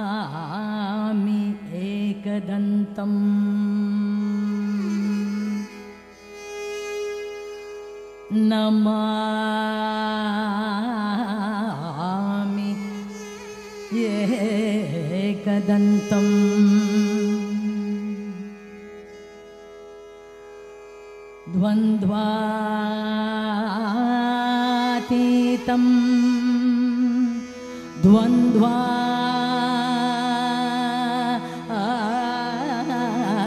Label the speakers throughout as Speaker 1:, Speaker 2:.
Speaker 1: नमामि एकदन्तम् नमामि एकदन्तम् द्वन्द्वातीतं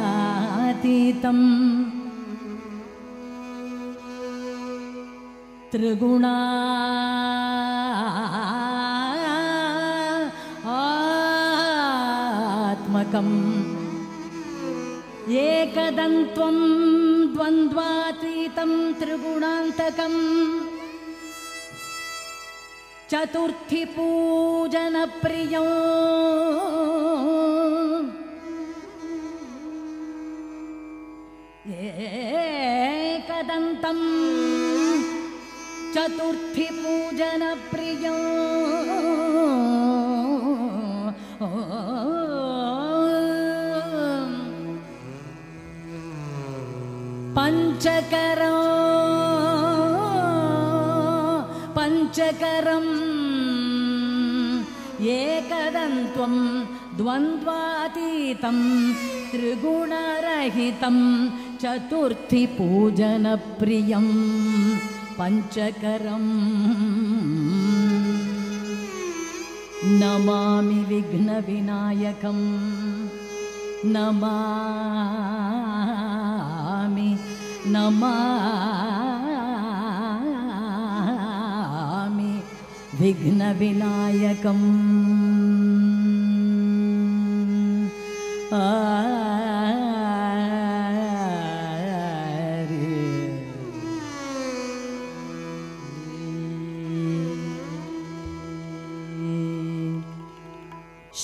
Speaker 1: द्वन्द्वातीतं त्रिगुणात्मकम् एकदन्त्वं द्वन्द्वातीतं त्रिगुणान्तकम् चतुर्थी पूजनप्रियो एकदन्तं चतुर्थी पूजनप्रियो पंचकरम् एकदन्त्वं द्वन्द्वातीतं त्रिगुणरहितं चतुर्थी पूजनप्रियं पंचकरम् नमामि विघ्नविनायकं नमामि नमामि विघ्नविनायकम्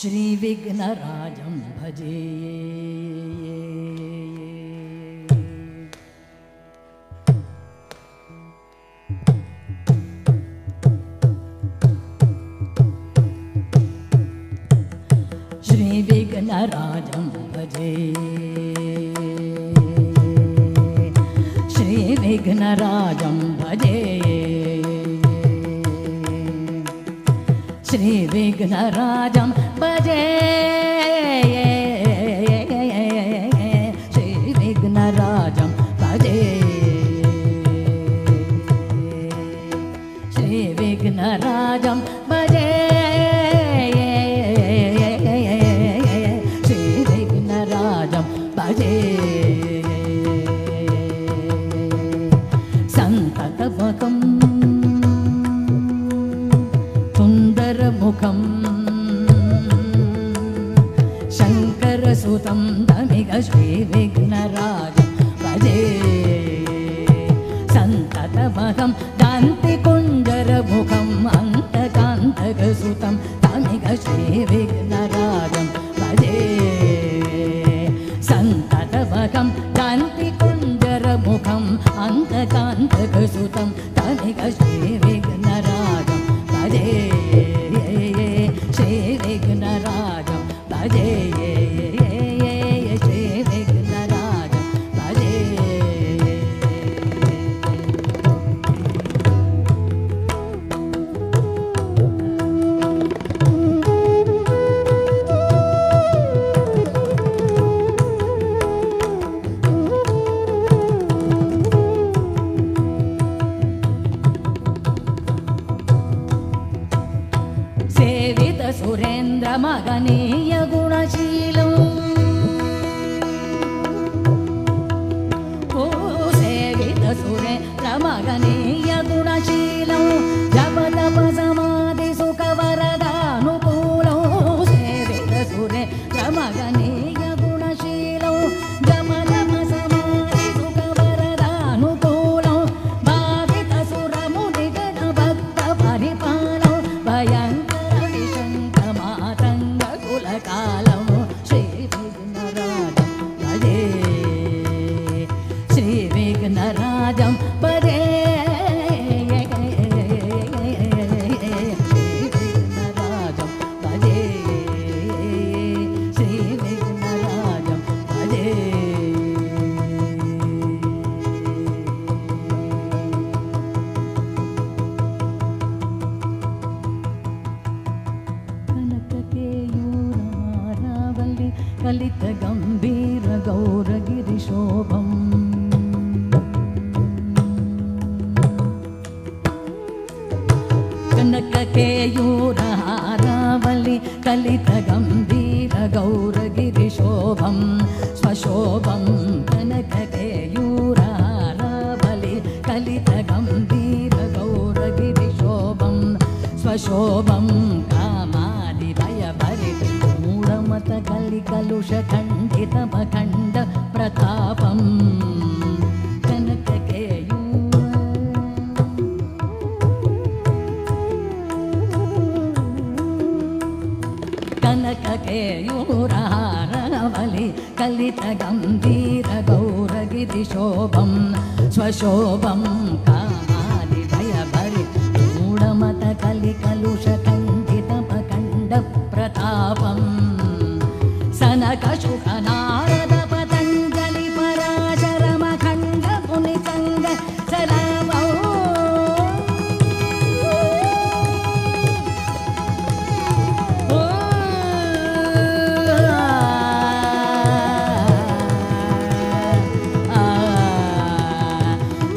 Speaker 1: श्री विघ्नराजं भजे श्री विघ्नराजं भजे श्री विघ्नराजं भजे श्री विघ्नराजं भजे श्री विघ्नराजं भजे श्री विघ्नराजं भजे श्री विघ्नराजं भजे संततमुखं सुन्दरमुखं शङ्करसुतं तमिग श्रीविघ्नराजं भजे सन्ततमहं कान्तिकुञ्जरमुखम् अन्तकान्तकसुतं तमिग श्रीविघ्नराजं भजे सन्ततमहं कान्तिकुञ्जरमुखम् अन्तकान्तकसुतं तमिग श्रीविघ्नराजं भजे श्री विघ्नराजं भजे श्री विघ्नराजं भजे सेवित सुरेन्द्र मगनीय गुणशीलो ओ सेवित सुरेन्द्र मगनीय गुणशीलो जप तप समाधि सुख वरदानुकूलो सेवित सुरेन्द्र मगनीय गुणशीलो जप तप समाधि सुख वरदानुकूलो भावित सुर मुनि गण भक्त परिपालो भयंकर कालम श्री विघ्नराजं भजे श्री विघ्नराजं भजे श्री विघ्नराजं भजे కలిత గంభీర గౌరగిరి శోభం కనక కేయూరహారావళి కలిత గంభీర గౌరగిరి శోభం స్వశోభం కనక కేయూరహారావళి కలిత గంభీర గౌరగిరి శోభం స్వశోభం కామాది భయభరి మూఢమత కలి కలుష ఖండిత ఖండ ప్రతాపం కనక కనక కేయూరహారావళి కలిత గంభీర గౌరగిరి శోభం స్వశోభం కామాది భయభరి మూఢమత కలి కలుష ఖండిత ఖండ ప్రతాపం సనక శుక నారద పతంజలి పరాశరమ ఖండ ముని సంగ చలమౌ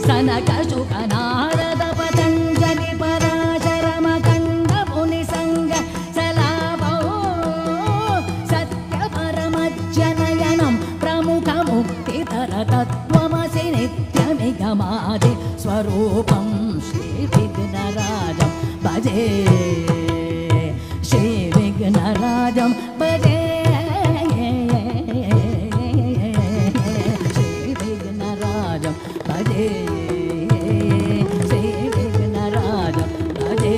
Speaker 1: సనక శుక నారద పతంజలి పరాశరమ ఖండ ముని సంగ చలమౌ సత్య పరమజ్జనయనం ప్రముఖ ముక్తితర తత్వమసి నిత్యమిగమాది స్వరూపం శ్రీ విఘ్నరాజం భజే శ్రీ విఘ్నరాజం భజే శ్రీ విఘ్నరాజం భజే శ్రీ విఘ్నరాజం భజే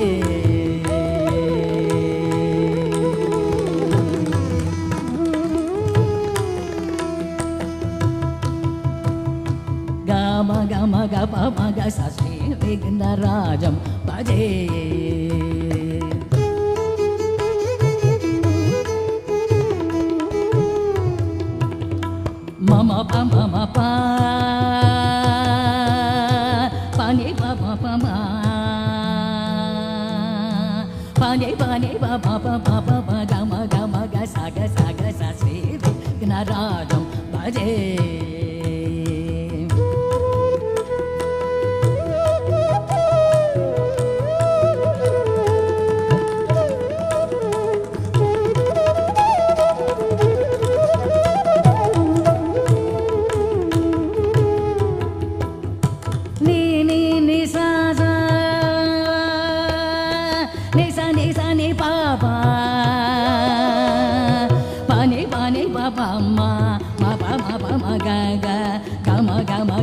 Speaker 1: గమ గమ గప మగ శ్రీ విఘ్నరాజం భజే మమ ప మమ ప పని ప ప ప మ పని పని ప ప ప ప ప ప గమ గమ గ స శ్రీ విఘ్నరాజం భజే మగ